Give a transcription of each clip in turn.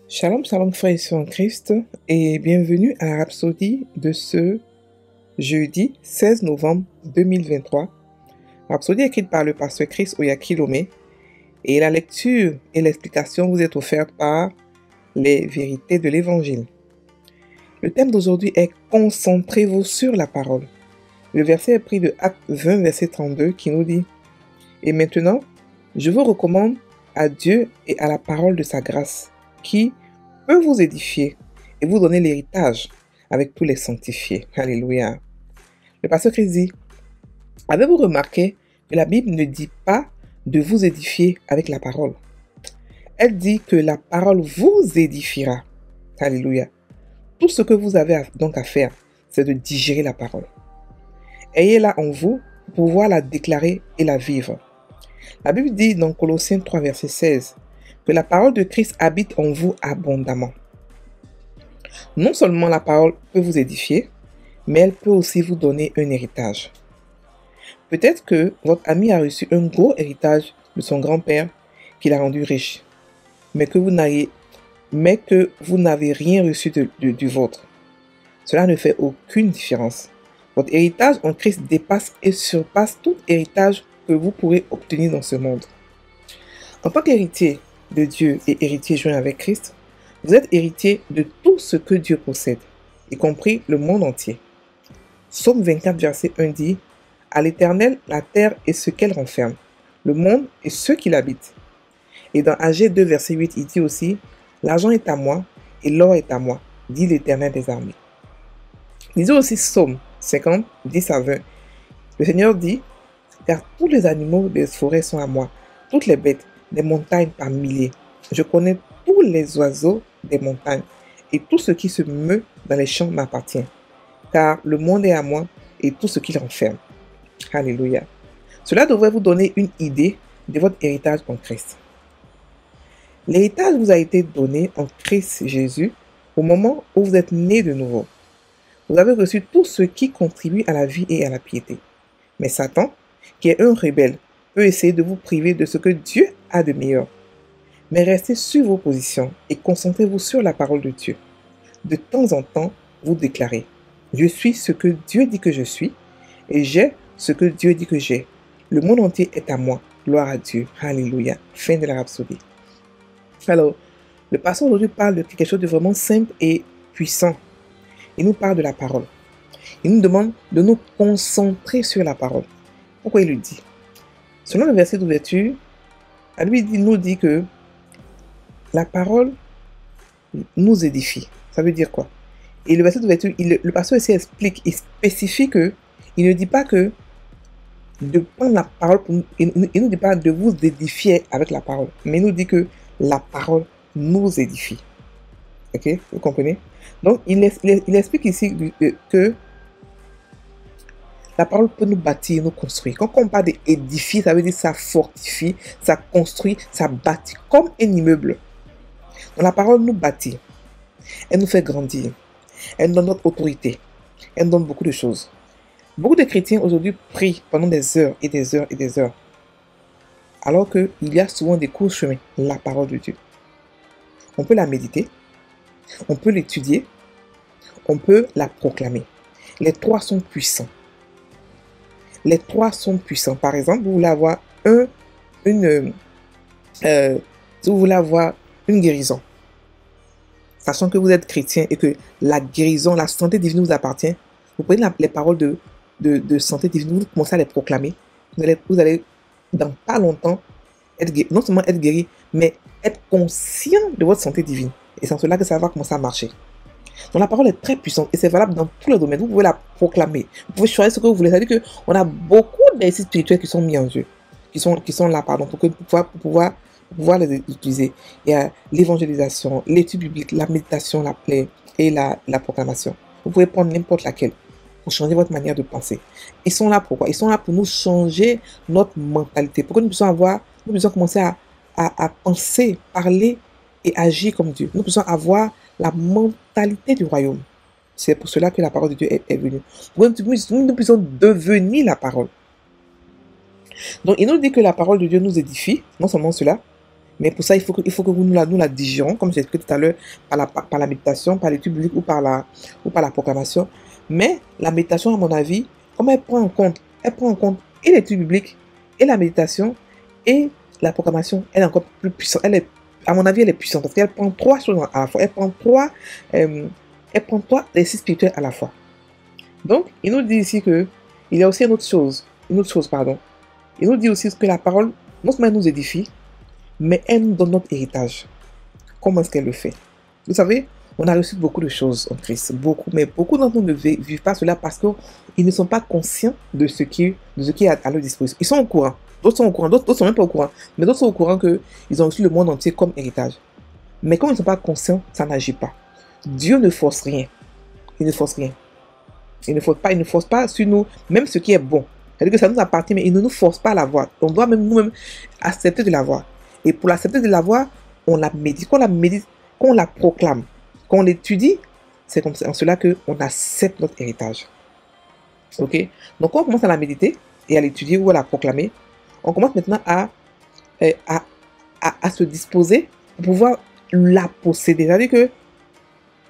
Shalom, shalom frères et sœurs en Christ et bienvenue à la Rhapsodie de ce jeudi 16 novembre 2023. Rhapsodie écrite par le pasteur Chris Oyakilome et la lecture et l'explication vous est offerte par les vérités de l'évangile. Le thème d'aujourd'hui est « Concentrez-vous sur la parole ». Le verset est pris de Actes 20, verset 32 qui nous dit « Et maintenant, je vous recommande à Dieu et à la parole de sa grâce qui peut vous édifier et vous donner l'héritage avec tous les sanctifiés. » Alléluia. Le pasteur Christ dit, avez-vous remarqué que la Bible ne dit pas de vous édifier avec la parole? Elle dit que la parole vous édifiera. Alléluia. Tout ce que vous avez donc à faire, c'est de digérer la parole. Ayez-la en vous pour pouvoir la déclarer et la vivre. La Bible dit dans Colossiens 3, verset 16, que la parole de Christ habite en vous abondamment. Non seulement la parole peut vous édifier, mais elle peut aussi vous donner un héritage. Peut-être que votre ami a reçu un gros héritage de son grand-père qui l'a rendu riche, mais que vous n'avez rien reçu du vôtre. Cela ne fait aucune différence. Votre héritage en Christ dépasse et surpasse tout héritage que vous pourrez obtenir dans ce monde. En tant qu'héritier de Dieu et héritier joint avec Christ, vous êtes héritier de tout ce que Dieu possède, y compris le monde entier. Psaume 24, verset 1 dit « À l'Éternel, la terre et ce qu'elle renferme, le monde et ceux qui l'habitent. » Et dans Agé 2, verset 8, il dit aussi « L'argent est à moi et l'or est à moi, dit l'Éternel des armées. » Lisez aussi Psaume 50, 10 à 20. Le Seigneur dit « Car tous les animaux des forêts sont à moi, toutes les bêtes des montagnes par milliers. Je connais tous les oiseaux des montagnes, et tout ce qui se meut dans les champs m'appartient. Car le monde est à moi, et tout ce qu'il renferme. » Alléluia. Cela devrait vous donner une idée de votre héritage en Christ. L'héritage vous a été donné en Christ Jésus au moment où vous êtes né de nouveau. Vous avez reçu tout ce qui contribue à la vie et à la piété. Mais Satan, qui est un rebelle, peut essayer de vous priver de ce que Dieu a de meilleur. Mais restez sur vos positions et concentrez-vous sur la parole de Dieu. De temps en temps, vous déclarez « Je suis ce que Dieu dit que je suis et j'ai ce que Dieu dit que j'ai. Le monde entier est à moi. Gloire à Dieu. Alléluia. » Fin de la Rhapsodie. Alors, le pasteur aujourd'hui parle de quelque chose de vraiment simple et puissant. Il nous parle de la parole. Il nous demande de nous concentrer sur la parole. Pourquoi il le dit? Selon le verset d'ouverture, nous dit que la parole nous édifie. Ça veut dire quoi? Et le verset d'ouverture, le pasteur ici explique, il spécifie que, il ne dit pas que de prendre la parole, il ne dit pas de vous édifier avec la parole, mais il nous dit que la parole nous édifie. Ok? Vous comprenez? Donc, il explique ici que la parole peut nous bâtir, nous construire. Quand on parle d'édifier, ça veut dire ça fortifie, ça construit, ça bâtit comme un immeuble. Donc la parole nous bâtit. Elle nous fait grandir. Elle nous donne notre autorité. Elle nous donne beaucoup de choses. Beaucoup de chrétiens aujourd'hui prient pendant des heures et des heures et des heures. Alors qu'il y a souvent des courts chemins, la parole de Dieu. On peut la méditer. On peut l'étudier. On peut la proclamer. Les trois sont puissants. Les trois sont puissants. Par exemple, vous voulez avoir une guérison, sachant que vous êtes chrétien et que la guérison, la santé divine vous appartient, vous prenez les paroles de santé divine, vous commencez à les proclamer. Vous allez dans pas longtemps, non seulement être guéri, mais être conscient de votre santé divine. Et c'est en cela que ça va commencer à marcher. Donc la parole est très puissante et c'est valable dans tous les domaines. Vous pouvez la proclamer. Vous pouvez choisir ce que vous voulez. C'est-à-dire qu'on a beaucoup d'exercices spirituels qui sont mis en jeu, qui sont là, pardon, pour pouvoir les utiliser. Il y a l'évangélisation, l'étude biblique, la méditation, la proclamation. Vous pouvez prendre n'importe laquelle pour changer votre manière de penser. Ils sont là pourquoi? Ils sont là pour nous changer notre mentalité, pour que nous puissions commencer à penser, parler et agir comme Dieu. Nous puissions avoir la mentalité du royaume. C'est pour cela que la parole de Dieu est venue. Pour que nous puissions devenir la parole. Donc, il nous dit que la parole de Dieu nous édifie, non seulement cela, Mais pour ça, il faut que nous la digérons, comme j'ai expliqué tout à l'heure, par la méditation, par l'étude biblique ou par la proclamation. Mais la méditation, à mon avis, comme elle prend en compte et l'étude biblique, et la méditation, et la proclamation, elle est encore plus puissante. À mon avis, elle est puissante parce qu'elle prend trois choses à la fois. Elle prend trois exercices spirituels à la fois. Donc, il nous dit ici que il y a aussi une autre chose, pardon. Il nous dit aussi que la parole, non seulement elle nous édifie, mais elle nous donne notre héritage. Comment est-ce qu'elle le fait? Vous savez, on a reçu beaucoup de choses en Christ, beaucoup, mais beaucoup d'entre nous ne vivent pas cela parce qu'ils ne sont pas conscients de ce qui est à leur disposition. Ils sont au courant, d'autres sont au courant, d'autres sont même pas au courant, mais d'autres sont au courant qu'ils ont reçu le monde entier comme héritage. Mais comme ils ne sont pas conscients, ça n'agit pas. Dieu ne force rien. Il ne force rien. Il ne force pas sur nous, même ce qui est bon. C'est-à-dire que ça nous appartient, mais il ne nous force pas à l'avoir. On doit même nous-mêmes accepter de l'avoir. Et pour l'accepter de l'avoir, on la médite, qu'on la proclame, qu'on l'étudie, c'est comme ça, en cela qu'on accepte notre héritage. Ok? Donc quand on commence à la méditer et à l'étudier ou à la proclamer, on commence maintenant à se disposer pour pouvoir la posséder. C'est-à-dire que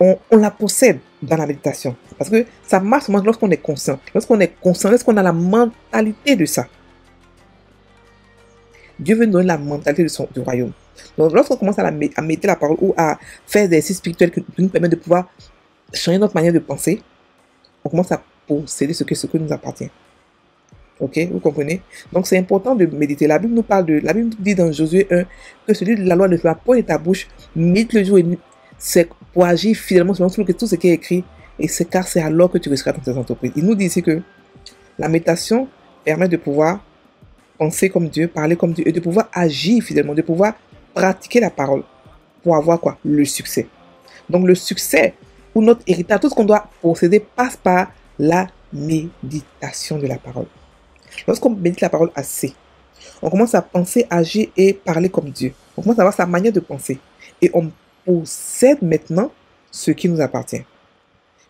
on la possède dans la méditation. Parce que ça marche seulement lorsqu'on est conscient. Lorsqu'on est conscient, lorsqu'on a la mentalité de ça. Dieu veut nous donner la mentalité du royaume. Donc lorsqu'on commence à méditer la parole ou à faire des exercices spirituels qui nous permettent de pouvoir changer notre manière de penser, on commence à posséder ce que nous appartient. Ok, vous comprenez? Donc c'est important de méditer. La Bible nous dit dans Josué 1 que celui de la loi ne fera point de ta bouche, médite le jour et nuit. C'est pour agir fidèlement selon tout ce qui est écrit, et c'est car c'est alors que tu réussiras dans tes entreprises. Il nous dit ici que la méditation permet de pouvoir penser comme Dieu, parler comme Dieu, et de pouvoir agir fidèlement, de pouvoir pratiquer la parole pour avoir quoi? Le succès. Donc le succès ou notre héritage, tout ce qu'on doit posséder passe par la méditation de la parole. Lorsqu'on médite la parole assez, on commence à penser, agir et parler comme Dieu. On commence à avoir sa manière de penser. Et on possède maintenant ce qui nous appartient.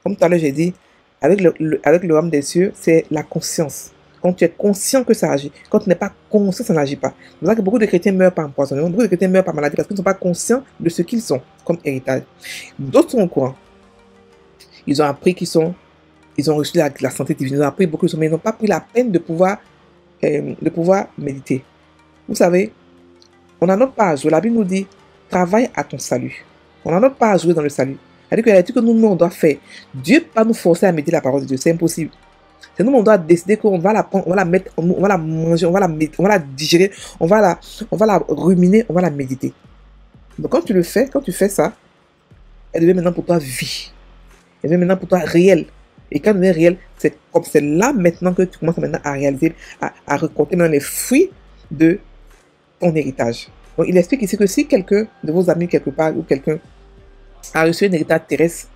Comme tout à l'heure j'ai dit, avec le royaume des cieux, c'est la conscience. Quand tu es conscient que ça agit, quand tu n'es pas conscient, ça n'agit pas. C'est pour ça que beaucoup de chrétiens meurent par empoisonnement, beaucoup de chrétiens meurent par maladie parce qu'ils ne sont pas conscients de ce qu'ils sont comme héritage. D'autres sont au courant. Ils ont appris ils ont reçu la santé divine, ils ont appris beaucoup de choses, mais ils n'ont pas pris la peine de pouvoir méditer. Vous savez, on a notre part à jouer. La Bible nous dit, travaille à ton salut. On a notre part à jouer dans le salut. C'est-à-dire qu'il y a des trucs que nous, on doit faire. Dieu ne peut pas nous forcer à méditer la parole de Dieu. C'est impossible. C'est nous, on doit décider qu'on va la prendre, on va la mettre, on va la manger, on va la digérer, on va la ruminer, on va la méditer. Donc quand tu fais ça, elle devient maintenant pour toi vie. Elle devient maintenant pour toi réel. Et quand elle devient réel, c'est là maintenant que tu commences maintenant à réaliser, à récolter maintenant les fruits de ton héritage. Donc il explique ici que si quelqu'un de vos amis quelque part ou quelqu'un a reçu un héritage terrestre,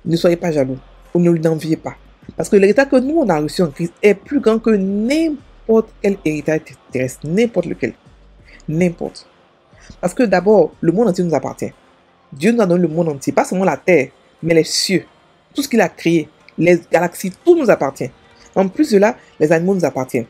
ne soyez pas jaloux ou ne l'enviez pas. Parce que l'héritage que nous on a reçu en Christ est plus grand que n'importe quel héritage terrestre, n'importe lequel. N'importe. Parce que d'abord, le monde entier nous appartient. Dieu nous a donné le monde entier, pas seulement la terre, mais les cieux. Tout ce qu'il a créé, les galaxies, tout nous appartient. En plus de là, les animaux nous appartiennent.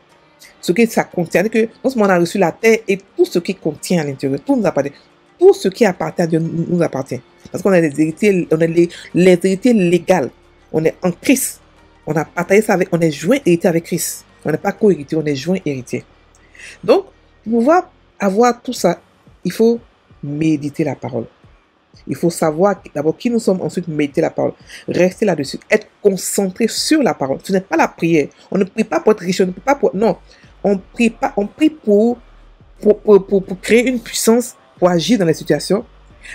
Ce que ça contient, que non seulement on a reçu la terre et tout ce qui contient à l'intérieur, tout nous appartient. Tout ce qui appartient à Dieu nous appartient. Parce qu'on a les héritiers, on a les héritiers légaux. On est en Christ. On a partagé ça on est joint héritier avec Christ. On n'est pas co-héritier, on est joint héritier. Donc, pour pouvoir avoir tout ça, il faut méditer la parole. Il faut savoir d'abord qui nous sommes, ensuite méditer la parole. Rester là-dessus, être concentré sur la parole. Ce n'est pas la prière. On ne prie pas pour être riche, on ne prie pas pour... Non, on prie pour créer une puissance, pour agir dans les situations.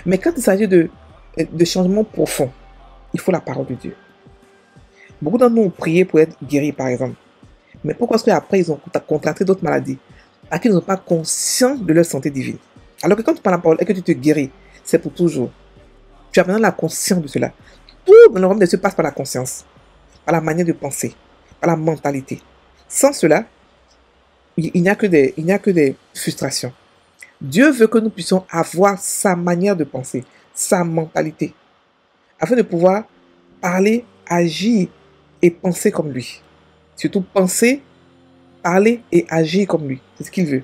Mais quand il s'agit de changements profonds, il faut la parole de Dieu. Beaucoup d'entre nous ont prié pour être guéris, par exemple. Mais pourquoi est-ce qu'après, ils ont contracté d'autres maladies? Parce qu'ils n'ont pas conscience de leur santé divine. Alors que quand tu parles la parole et que tu te guéris, c'est pour toujours. Tu as maintenant la conscience de cela. Tout dans le royaume des cieux passe par la conscience, par la manière de penser, par la mentalité. Sans cela, il n'y a que des frustrations. Dieu veut que nous puissions avoir sa manière de penser, sa mentalité, afin de pouvoir parler, agir et penser comme lui. Surtout penser, parler et agir comme lui. C'est ce qu'il veut.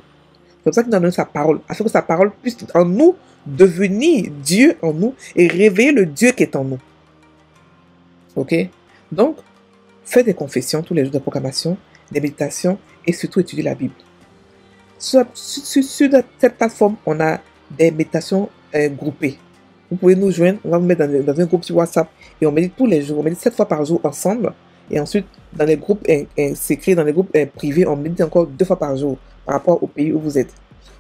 pour ça qu'il nous a donné sa parole, afin que sa parole puisse en nous devenir Dieu en nous et révéler le Dieu qui est en nous. Ok? Donc, faites des confessions tous les jours de proclamation, des méditations et surtout étudier la Bible. Sur cette plateforme, on a des méditations groupées. Vous pouvez nous joindre, on va vous mettre dans un groupe sur WhatsApp et on médite tous les jours, on médite 7 fois par jour ensemble. Et ensuite, dans les groupes secrets, dans les groupes privés, on médite encore 2 fois par jour par rapport au pays où vous êtes.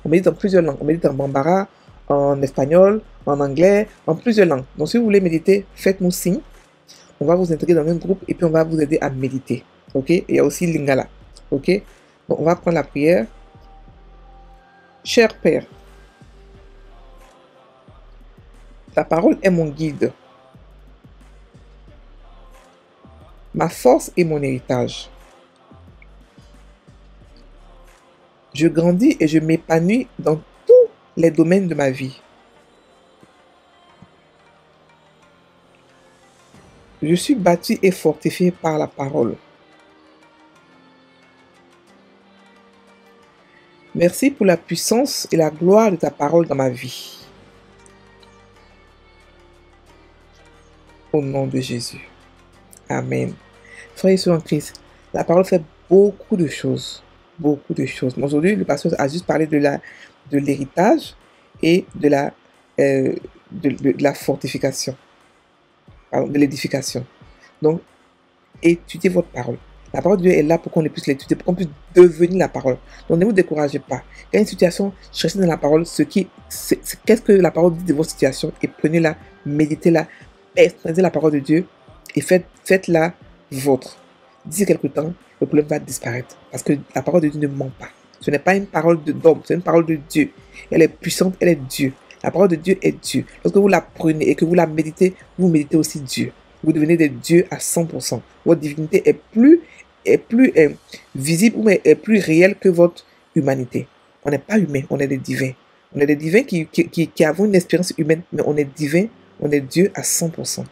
On médite en plusieurs langues. On médite en bambara, en espagnol, en anglais, en plusieurs langues. Donc, si vous voulez méditer, faites-nous signe. On va vous intégrer dans un groupe et puis on va vous aider à méditer. Ok? Et il y a aussi Lingala. Ok? Donc, on va prendre la prière. Cher Père, ta parole est mon guide, ma force et mon héritage. Je grandis et je m'épanouis dans tous les domaines de ma vie. Je suis bâti et fortifié par la parole. Merci pour la puissance et la gloire de ta parole dans ma vie. Au nom de Jésus. Amen. Frères et sœurs en Christ, la parole fait beaucoup de choses. Beaucoup de choses. Aujourd'hui, le pasteur a juste parlé de l'héritage et de la fortification. Pardon, de l'édification. Donc, étudiez votre parole. La parole de Dieu est là pour qu'on puisse l'étudier, pour qu'on puisse devenir la parole. Donc, ne vous découragez pas. Quand il y a une situation, cherchez dans la parole qu'est-ce que la parole dit de votre situation et prenez-la, méditez-la, personnalisez la parole de Dieu et faites-la vôtre. D'ici quelque temps, le problème va disparaître parce que la parole de Dieu ne ment pas. Ce n'est pas une parole d'homme, c'est une parole de Dieu. Elle est puissante, elle est Dieu. La parole de Dieu est Dieu. Lorsque vous la prenez et que vous la méditez, vous méditez aussi Dieu. Vous devenez des dieux à 100%. Votre divinité est plus visible ou est plus réelle que votre humanité. On n'est pas humain, on est des divins. On est des divins qui avons une expérience humaine, mais on est divin, on est Dieu à 100%.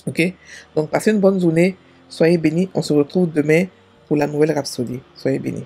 Ok? Donc, passez une bonne journée. Soyez bénis. On se retrouve demain pour la nouvelle rhapsodie. Soyez bénis.